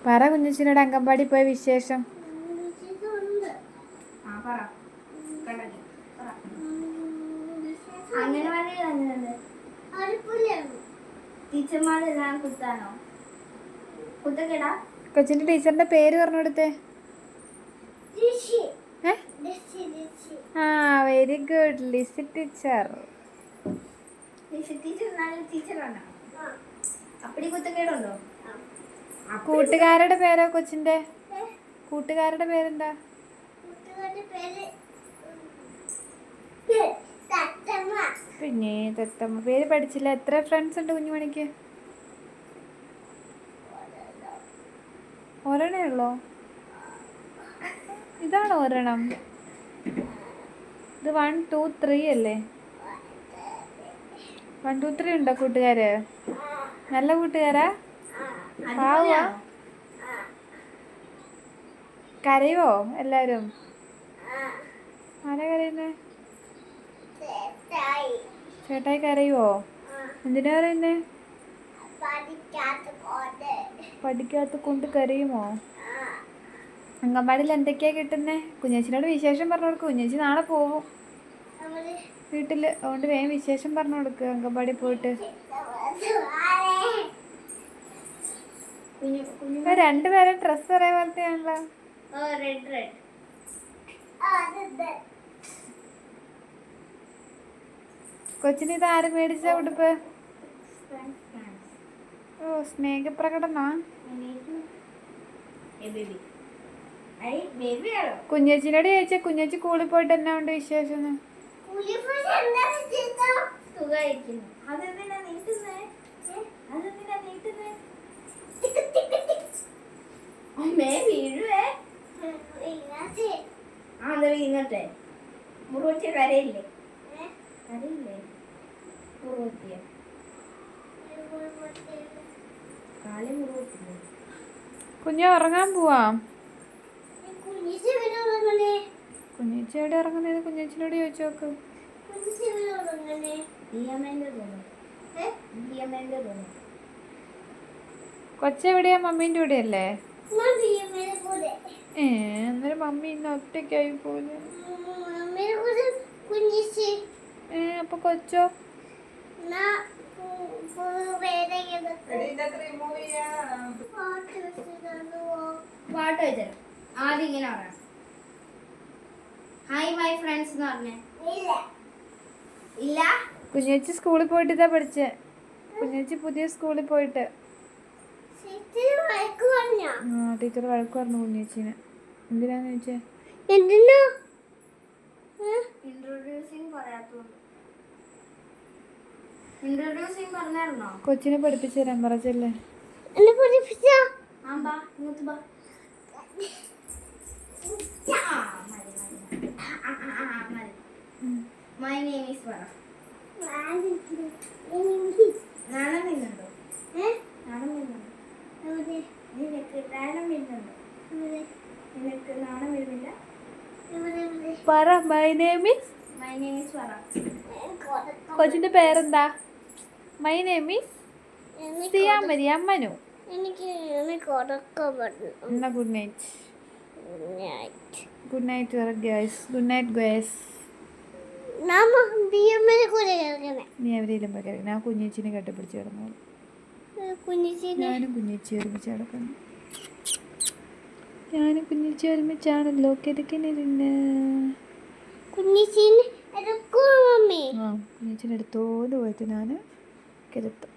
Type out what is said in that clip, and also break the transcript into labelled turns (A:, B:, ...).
A: പറ കുഞ്ഞച്ചിനോട് അംഗൻവാടി പോയ വിശേഷം. കൊച്ചിന്റെ ടീച്ചറിന്റെ പേര് പറഞ്ഞു കൊടുത്തേ. ആ വെരി ഗുഡ്, ലിസി ടീച്ചർ. കൂട്ടുകാരുടെ പേരോ കൊച്ചിന്റെ? കൂട്ടുകാരുടെ പേരെന്താ? പിന്നെ തത്തമ്മ. പേര് പഠിച്ചില്ല. എത്ര ഫ്രണ്ട്സ് ഉണ്ട് കുഞ്ഞുമണിക്ക്? ഒരെണ്ണേ ഉള്ളോ? ഇതാണോ ഒരെണ്ണം? ഇത് 1 2 3 അല്ലേ? 1 2 3 ഉണ്ടോ കൂട്ടുകാര്? നല്ല കൂട്ടുകാരാ? പാവാ? കരയോ എല്ലാരും? ആരാ കരയുന്നേ? ചേട്ടായി കരയുവോ? എന്തിനാ കരയുന്നേ? പഠിക്കാത്ത കൊണ്ട് കരയുമോ? അംഗൻവാടിയിൽ എന്തൊക്കെയാ കിട്ടുന്നേ? കുഞ്ഞേച്ചിനോട് വിശേഷം പറഞ്ഞു കൊടുക്കും. കുഞ്ഞേച്ചി നാളെ പോവും വീട്ടില്. അതുകൊണ്ട് വേഗം വിശേഷം പറഞ്ഞു കൊടുക്കുക അംഗൻവാടി പോയിട്ട്. രണ്ടുപേരും ഡ്രസ്സ് ഒരേ പോലത്തെയാണല്ലോ. കൊച്ചിന് ഇത് ആര് മേടിച്ച ഉടുപ്പ്? ഓ, സ്നേഹപ്രകടനാ. കുഞ്ഞേച്ചിനോട് ചോദിച്ചാ കുഞ്ഞേച്ചി സ്കൂളിൽ പോയിട്ട് എന്നാ ഉണ്ട് വിശേഷം?
B: വീങ്ങട്ടെ മുറുവറ്റിയ കരയില്ലേ? കരയില്ലേ മുറുവറ്റിയ കാലി മുറുവറ്റില്ലേ?
A: കുഞ്ഞ് ഉറങ്ങാൻ പോവാം. കുഞ്ഞേച്ചി എവിടെ ഉറങ്ങുന്നത്? കുഞ്ഞേച്ചിനോട് ചോദിച്ചു നോക്ക്. കൊച്ചെവിടെയാ? മമ്മീൻ്റെ കൂടെ അല്ലേ? അന്നേരം മമ്മി ഇന്ന് ഒറ്റയ്ക്കായി പോലെ. അപ്പൊ കൊച്ചോ?
B: പാട്ട് വെച്ചോ. ആദ്യം ഇങ്ങനെ പറയാം. ഹായ് മൈ ഫ്രണ്ട്സ് എന്ന് പറഞ്ഞേ. ഇല്ല,
A: കുഞ്ഞേച്ചി സ്കൂളിൽ പോയിട്ട് ഇതാ പഠിച്ചേ. കുഞ്ഞേച്ചി പുതിയ സ്കൂളിൽ പോയിട്ട് ടീച്ചർ വഴക്ക് പറഞ്ഞു കുഞ്ഞേച്ചിനെ. എന്തിനാന്ന് ചോദിച്ചേ? കൊച്ചിനെ പഠിപ്പിച്ചു തരാൻ പറഞ്ഞല്ലേ?
B: My name is Vara. നാണം വരുന്നുണ്ടോ? നാണം വരുന്നുണ്ടോ? നിനക്ക് നാണം വരുന്നുണ്ടോ? നിനക്ക് നാണം വരുന്നില്ല?
A: പറ. My name is
B: Vara.
A: കൊച്ചിന്റെ പേരെന്താ? മൈ നെയിം ഈസ് സിയാമരി അമ്മനു. എന്നാ good night. Good night guys. Good night guys. നീ എവിടെയെങ്കിലും പോയി കിടക്കണം. ഞാൻ കുഞ്ഞേച്ചിനെ കെട്ടിപ്പിടിച്ച് കിടന്നോളൂ. ഞാനും കുഞ്ഞേച്ചി ഒരുമിച്ച് കിടക്കുന്നു. ഞാനും കുഞ്ഞേച്ചി ഒരുമിച്ചാണല്ലോ കിടക്കണിരുന്ന്. കുഞ്ഞേച്ചിനെ എടുത്തോണ്ട് പോയിട്ട് ഞാൻ കിടത്തും.